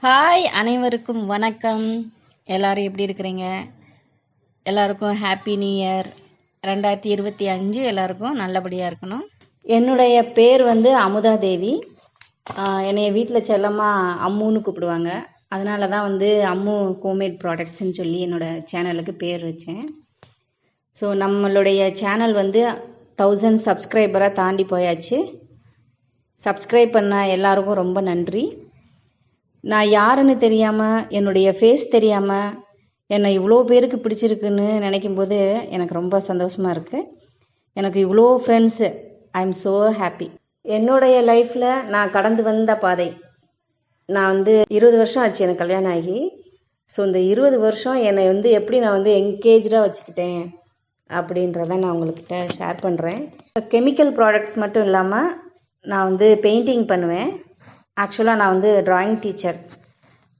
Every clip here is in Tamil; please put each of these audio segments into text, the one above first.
ஹாய், அனைவருக்கும் வணக்கம். எல்லாரும் எப்படி இருக்கிறீங்க? எல்லாருக்கும் ஹாப்பி நியூ இயர் 2025. எல்லாருக்கும் நல்லபடியாக இருக்கணும். என்னுடைய பேர் அமுதா தேவி. என்னைய வீட்டில் செல்லமாக அம்முன்னு கூப்பிடுவாங்க. அதனால தான் அம்மு ஹோம்மேட் ப்ராடக்ட்ஸ்ன்னு சொல்லி என்னோடய சேனலுக்கு பேர் வச்சேன். ஸோ நம்மளுடைய சேனல் 1000 சப்ஸ்கிரைபராக தாண்டி போயாச்சு. சப்ஸ்கிரைப் பண்ண எல்லாருக்கும் ரொம்ப நன்றி. நான் யாருன்னு தெரியாமல், என்னுடைய ஃபேஸ் தெரியாமல் என்னை இவ்வளோ பேருக்கு பிடிச்சிருக்குன்னு நினைக்கும்போது எனக்கு ரொம்ப சந்தோஷமாக இருக்குது. எனக்கு இவ்வளோ friends, I am so happy. என்னுடைய லைஃப்பில் நான் கடந்து வந்த பாதை, நான் 20 வருஷம் ஆச்சு எனக்கு கல்யாணம் ஆகி. ஸோ இந்த 20 வருஷம் என்னை எப்படி நான் என்கேஜாக வச்சுக்கிட்டேன் அப்படின்றத நான் உங்கள்கிட்ட ஷேர் பண்ணுறேன். கெமிக்கல் ப்ராடக்ட்ஸ் மட்டும் இல்லாமல் நான் பெயிண்டிங் பண்ணுவேன். ஆக்சுவலாக நான் ட்ராயிங் டீச்சர்.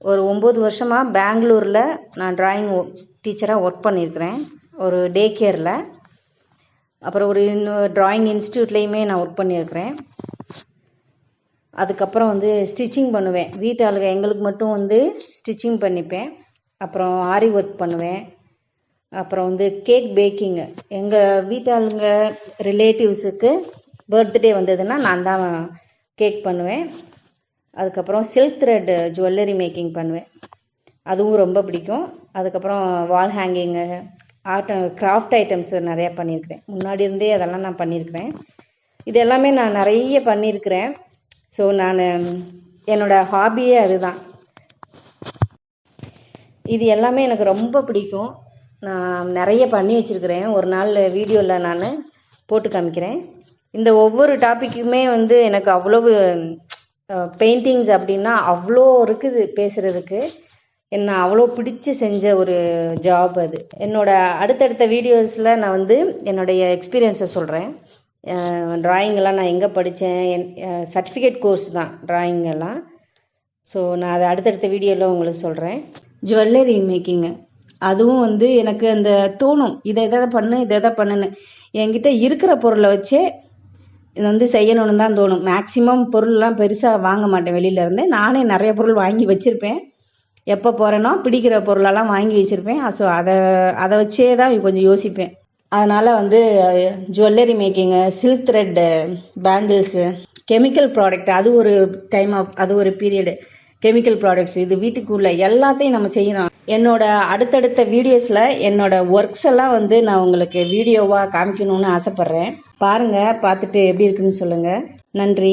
ஒரு 9 வருஷமாக பெங்களூரில் நான் ட்ராயிங் டீச்சராக ஒர்க் பண்ணியிருக்கிறேன், ஒரு டே கேரில். அப்புறம் ஒரு ட்ராயிங் இன்ஸ்டியூட்லேயுமே நான் ஒர்க் பண்ணியிருக்கிறேன். அதுக்கப்புறம் ஸ்டிச்சிங் பண்ணுவேன். வீட்டாளுங்க எங்களுக்கு மட்டும் ஸ்டிச்சிங் பண்ணிப்பேன். அப்புறம் ஆரி ஒர்க் பண்ணுவேன். அப்புறம் கேக் பேக்கிங்கு, எங்கள் வீட்டாளுங்க ரிலேட்டிவ்ஸுக்கு பர்த்டே வந்ததுன்னா நான் தான் கேக் பண்ணுவேன். அதுக்கப்புறம் சில்க் த்ரெட் ஜுவல்லரி மேக்கிங் பண்ணுவேன், அதுவும் ரொம்ப பிடிக்கும். அதுக்கப்புறம் வால் ஹேங்கிங்கு, கிராஃப்ட் ஐட்டம்ஸ் நிறையா பண்ணியிருக்கிறேன். முன்னாடி இருந்தே அதெல்லாம் நான் பண்ணியிருக்கிறேன். இது எல்லாமே நான் நிறைய பண்ணியிருக்கிறேன். ஸோ நான் என்னோடய ஹாபியே அதுதான். இது எல்லாமே எனக்கு ரொம்ப பிடிக்கும். நான் நிறைய பண்ணி வச்சுருக்கிறேன். ஒரு நாள் வீடியோவில் நான் போட்டு காமிக்கிறேன். இந்த ஒவ்வொரு டாப்பிக்குமே எனக்கு அவ்வளவு பெயிண்டிங்ஸ் அப்படின்னா அவ்வளோ இருக்குது பேசுகிறதுக்கு. என்ன அவ்வளோ பிடிச்சி செஞ்ச ஒரு ஜாப் அது. என்னோடய அடுத்தடுத்த வீடியோஸில் நான் என்னுடைய எக்ஸ்பீரியன்ஸை சொல்கிறேன். ட்ராயிங்கெல்லாம் நான் எங்கே படித்தேன், சர்டிஃபிகேட் கோர்ஸ் தான் ட்ராயிங் எல்லாம். ஸோ நான் அதை அடுத்தடுத்த வீடியோவில் உங்களுக்கு சொல்கிறேன். ஜுவல்லரி மேக்கிங்கு, அதுவும் எனக்கு அந்த தோணும், இதை பண்ணுன்னு. என்கிட்ட இருக்கிற பொருளை வச்சே இது செய்யணும்னு தான் தோணும். மேக்ஸிமம் பொருள்லாம் பெருசாக வாங்க மாட்டேன் வெளியிலேருந்து. நானே நிறைய பொருள் வாங்கி வச்சுருப்பேன். எப்போ போகிறேனோ பிடிக்கிற பொருளெல்லாம் வாங்கி வச்சுருப்பேன். ஸோ அதை வச்சே தான் கொஞ்சம் யோசிப்பேன். அதனால் jewellery making, silk thread, bangles, chemical product, அது ஒரு அது ஒரு பீரியடு. கெமிக்கல் ப்ராடக்ட்ஸ் இது வீட்டுக்குள்ளே எல்லாத்தையும் நம்ம செய்யணும். என்னோட அடுத்தடுத்த வீடியோஸில் என்னோட ஒர்க்ஸ் எல்லாம் நான் உங்களுக்கு வீடியோவாக காமிக்கணும்னு ஆசைப்பட்றேன். பாருங்கள், பார்த்துட்டு எப்படி இருக்குன்னு சொல்லுங்கள். நன்றி.